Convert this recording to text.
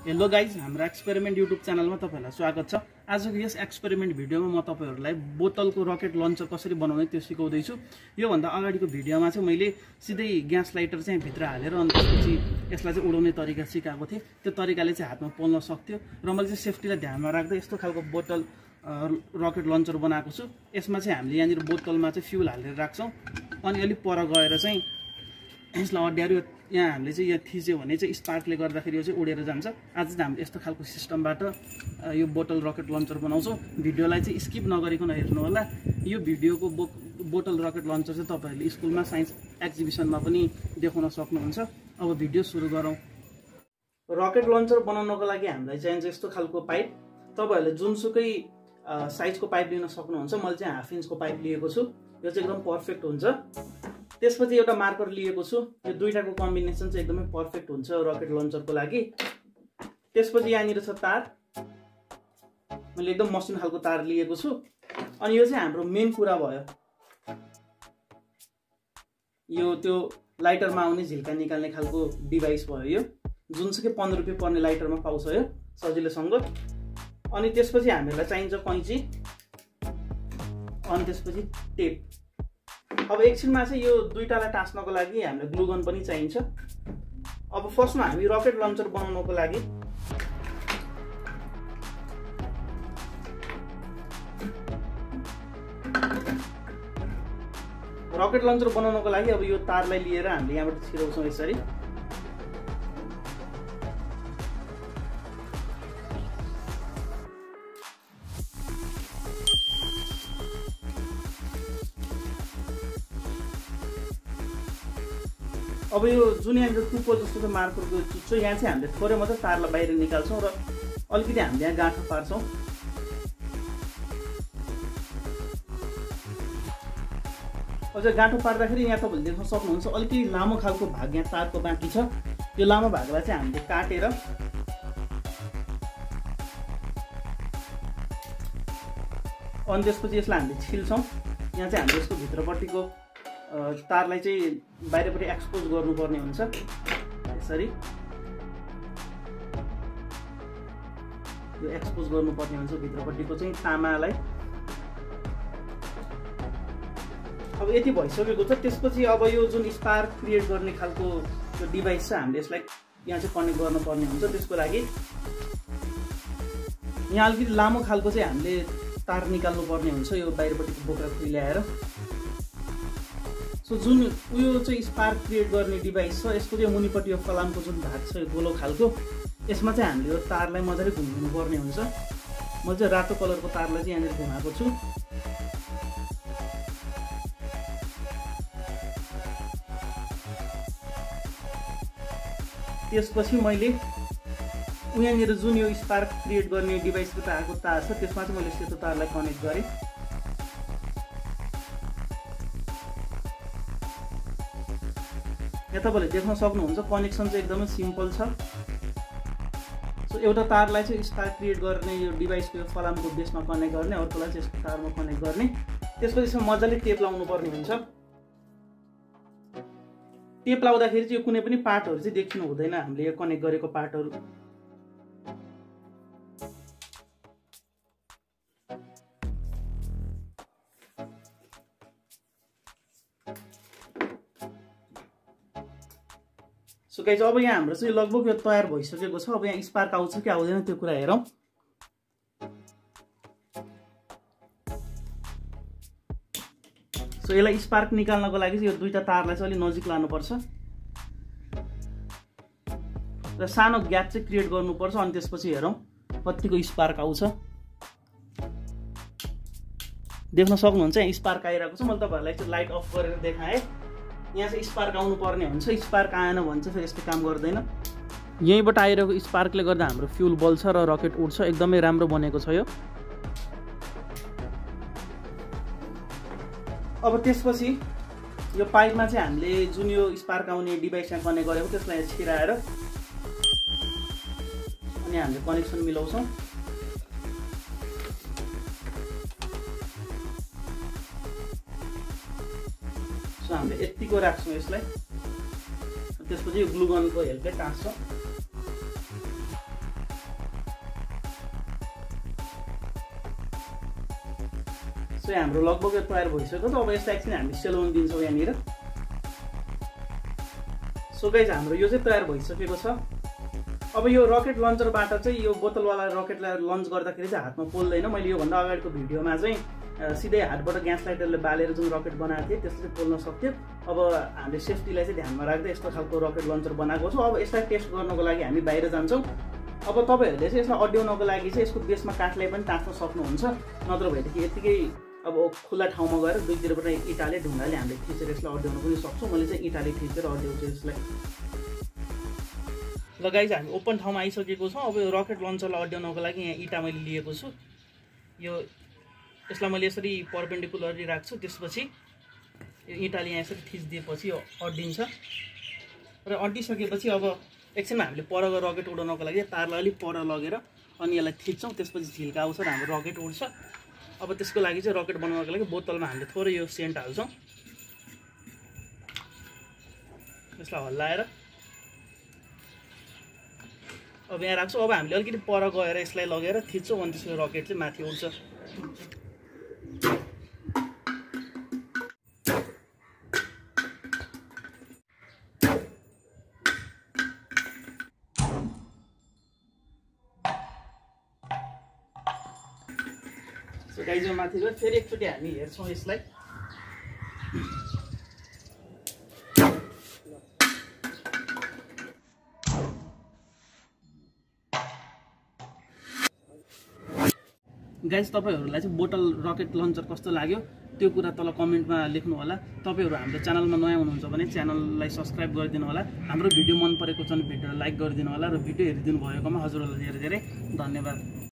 Hello guys, हाम्रो experiment YouTube च्यानलमा तपाईहरुलाई स्वागत छ। आजको यस एक्सपेरिमेन्ट भिडियोमा म तपाईहरुलाई बोतलको रकेट लन्चर कसरी बनाउने त्यो सिकाउँदै छु। यो भन्दा अगाडिको भिडियोमा चाहिँ मैले सिधै ग्यास लाइटर चाहिँ भित्र हालेर अनि त्यसपछि यसलाई चाहिँ उडाउने तरिका सिकाएको थिएँ। त्यो तरिकाले चाहिँ हातमा पोल्न सक्थ्यो र मैले चाहिँ सेफ्टीलाई ध्यानमा राख्दै यस्तो खालको बोतल रकेट लन्चर बनाएको छु। यसमा चाहिँ हामीले यहाँनिर बोतलमा चाहिँ फ्युल हालेर राख्छौं अनि अलि पर गएर चाहिँ यसलाई अड्यारो यहाँ हामीले चाहिँ यो थिच्यो भने चाहिँ स्पार्कले गर्दाखेरि यो चाहिँ उडेर जान्छ। आज चाहिँ हामीले यस्तो खालको सिस्टमबाट यो बोतल रकेट लन्चर बनाउँछौँ। भिडियोलाई चाहिँ स्किप नगरिकन हेर्नु होला। यो भिडियोको बोतल रकेट लन्चर चाहिँ तपाईहरुले स्कुलमा साइन्स एक्जिबिसनमा पनि देखाउन सक्नुहुन्छ। अब भिडियो सुरु गरौँ। रकेट लन्चर बनाउनको लागि हामीलाई चाहिन्छ यस्तो खालको पाइप। तपाईहरुले जुनसुकै साइजको पाइप लिन सक्नुहुन्छ। मैले चाहिँ हाफ इन्चको पाइप लिएको छु। यो चाहिँ एकदम पर्फेक्ट हुन्छ। त्यसपछि एउटा मार्कर लिएको छु। यो दुईटाको कम्बिनेसन चाहिँ एकदमै पर्फेक्ट हुन्छ रकेट लन्चरको लागि। त्यसपछि यहाँनिर छ तार। मैले एकदम मसिनो खालको तार लिएको छु। अनि यो चाहिँ हाम्रो मेन कुरा भयो। यो त्यो लाइटरमा आउने झिल्का निकाल्ने खालको डिभाइस भयो। यो जुनसुकै 15 रुपैयाँ पर्ने लाइटरमा पाउँछ यो सजिलोसँग। अनि त्यसपछि हामीलाई चाहिन्छ कैंची अनि त्यसपछि टेप। अब एकछिनमा चाहिँ यो दुईटालाई टाँस्नको लागि हामीलाई ग्लु गन पनि चाहिन्छ। अब फर्स्टमा हामी रकेट लन्चर बनाउनको लागि अब यो तारलाई लिएर हामीले यहाँबाट छिराउँछौँ यसरी। अब यो जुन यहाँ टुप्पो जस्तो मार्करको चुच्चो यहाँ चाहिँ हामीले थोरै मात्रै तारलाई बाहिर निकाल्छौँ र अलिकति हामीले यहाँ गाँठो पार्छौँ। अझ गाँठो पार्दाखेरि यहाँ तपाईँले देख्न सक्नुहुन्छ अलिकति लामो खालको भाग यहाँ तारको बाँकी छ। यो लामो भागलाई चाहिँ हामीले काटेर अनि त्यसपछि यसलाई हामीले छिल्छौँ। यहाँ चाहिँ हामीले यसको भित्रपट्टिको तारलाई चाहिँ बाहिरपट्टि एक्सपोज गर्नुपर्ने हुन्छ। यसरी यो एक्सपोज गर्नुपर्ने हुन्छ भित्रपट्टिको चाहिँ तामालाई। अब यति भइसकेको छ। त्यसपछि अब यो जुन स्पार्क क्रिएट गर्ने खालको यो डिभाइस छ हामीले यसलाई यहाँ चाहिँ कनेक्ट गर्नुपर्ने हुन्छ। त्यसको लागि यहाँ अलिकति लामो खालको चाहिँ हामीले तार निकाल्नुपर्ने हुन्छ यो बाहिरपट्टिको बोक्रा खुइल्याएर। सो जुन उयो चाहिँ स्पार्क क्रिएट गर्ने डिभाइस छ यसको चाहिँ मुनिपट्टि यो फलामको जुन भाग छ यो गोलो खालको यसमा चाहिँ हामीले यो तारलाई मजाले घुमाउनु पर्ने हुन्छ। मैले चाहिँ रातो कलरको तारलाई चाहिँ यहाँनिर घुमाएको छु। त्यसपछि मैले यहाँनिर जुन यो स्पार्क क्रिएट गर्ने डिभाइसबाट आएको तार छ त्यसमा चाहिँ मैले सेतो तारलाई कनेक्ट गरेँ। यहाँ तपाईँले देख्न सक्नुहुन्छ कनेक्सन चाहिँ एकदमै सिम्पल छ। सो एउटा तारलाई चाहिँ स्पार्क क्रिएट गर्ने यो डिभाइसको यो फलामको बेसमा कनेक्ट गर्ने, अर्कोलाई चाहिँ यसको तारमा कनेक्ट गर्ने। त्यसपछि यसमा मजाले टेप लाउनु पर्ने हुन्छ। टेप लाउँदाखेरि चाहिँ यो कुनै पनि पार्टहरू चाहिँ देखिनु हुँदैन हामीले यो कनेक्ट गरेको पार्टहरू। सो गाइज अब यहाँ हाम्रो चाहिँ लगभग यो तयार भइसकेको छ। अब यहाँ स्पार्क आउँछ कि आउँदैन त्यो कुरा हेरौँ। सो यसलाई स्पार्क निकाल्नको लागि चाहिँ यो दुईटा तारलाई चाहिँ अलिक नजिक लानुपर्छ र सानो ग्याप चाहिँ क्रिएट गर्नुपर्छ। अनि त्यसपछि हेरौँ कतिको स्पार्क आउँछ। देख्न सक्नुहुन्छ यहाँ स्पार्क आइरहेको छ। मैले तपाईँहरूलाई चाहिँ लाइट अफ गरेर देखाएँ। यहाँ चाहिँ स्पार्क आउनु पर्ने हुन्छ। स्पार्क आएन भने चाहिँ फेरि यसले काम गर्दैन। यहीँबाट आइरहेको स्पार्कले गर्दा हाम्रो फ्युल बल्छ र रकेट उड्छ। एकदमै राम्रो बनेको छ यो। अब त्यसपछि यो पाइपमा चाहिँ हामीले जुन यो स्पार्क आउने डिभाइसमा कनेक्ट गरेको त्यसलाई छिराएर अनि हामीले कनेक्सन मिलाउँछौँ। सो हामीले यतिको राख्छौँ यसलाई त्यसपछि यो ग्लु गनको हेल्पले टाँस्छ। सो हाम्रो लगभग यो तयार भइसक्यो। त अब यसलाई एकछिन हामी सेलाउन दिन्छौँ यहाँनिर। सो गाइज हाम्रो यो चाहिँ तयार भइसकेको छ। अब यो रकेट लन्चरबाट चाहिँ यो बोतलवाला रकेटलाई लन्च गर्दाखेरि चाहिँ हातमा पोल्दैन। मैले योभन्दा अगाडिको भिडियोमा चाहिँ सिधै हातबाट ग्यास लाइटरले बालेर जुन रकेट बनाएको थिएँ त्यसले चाहिँ पोल्न सक्थ्यो। अब हामीले सेफ्टीलाई चाहिँ ध्यानमा राख्दै यस्तो खालको रकेट लन्चर बनाएको छौँ। अब यसलाई टेस्ट गर्नको लागि हामी बाहिर जान्छौँ। अब तपाईँहरूले चाहिँ यसलाई अड्याउनको लागि चाहिँ यसको बेसमा काठलाई पनि टाँच्न सक्नुहुन्छ, नत्र भएदेखि यतिकै अब खुल्ला ठाउँमा गएर दुईतिरबाट इँटाले ढुङ्गाले हामीले थिचेर यसलाई अड्याउन पनि सक्छौँ। मैले चाहिँ इँटाले थिचेर अड्याउँछु यसलाई। ल गाइज हामी ओपन ठाउँमा आइसकेको छौँ। अब यो रकेट लन्चरलाई अड्याउनको लागि यहाँ इँटा मैले लिएको छु। यो यसलाई मैले यसरी परपेन्डिकुलरली राख्छु। त्यसपछि यो इँटाले यहाँ यसरी थिचिदिएपछि यो अड्डिन्छ र अड्डिसकेपछि अब एकछिनमा हामीले पर रकेट उडाउनको लागि तारलाई अलिक पर लगेर अनि यसलाई थिच्छौँ। त्यसपछि झिल्का आउँछ र हाम्रो रकेट उड्छ। अब त्यसको लागि चाहिँ रकेट बनाउनको लागि बोतलमा हामीले थोरै यो सेन्ट हाल्छौँ। यसलाई हल्लाएर अब यहाँ राख्छौँ। अब हामीले अलिकति पर गएर यसलाई लगेर थिच्छौँ अनि त्यसको रकेट चाहिँ माथि उड्छ। सो गाइज यो माथि गयो। फेरि एकचोटि हामी हेर्छौँ यसलाई। गाइज तपाईँहरूलाई चाहिँ बोतल रकेट लन्चर कस्तो लाग्यो त्यो कुरा तल कमेन्टमा लेख्नु होला। तपाईँहरू हाम्रो च्यानलमा नयाँ हुनुहुन्छ भने च्यानललाई सब्सक्राइब गरिदिनु होला। हाम्रो भिडियो मन परेको छ भने भिडियोलाई लाइक गरिदिनु होला र भिडियो हेरिदिनु भएकोमा हजुरहरूलाई धेरै धेरै धन्यवाद।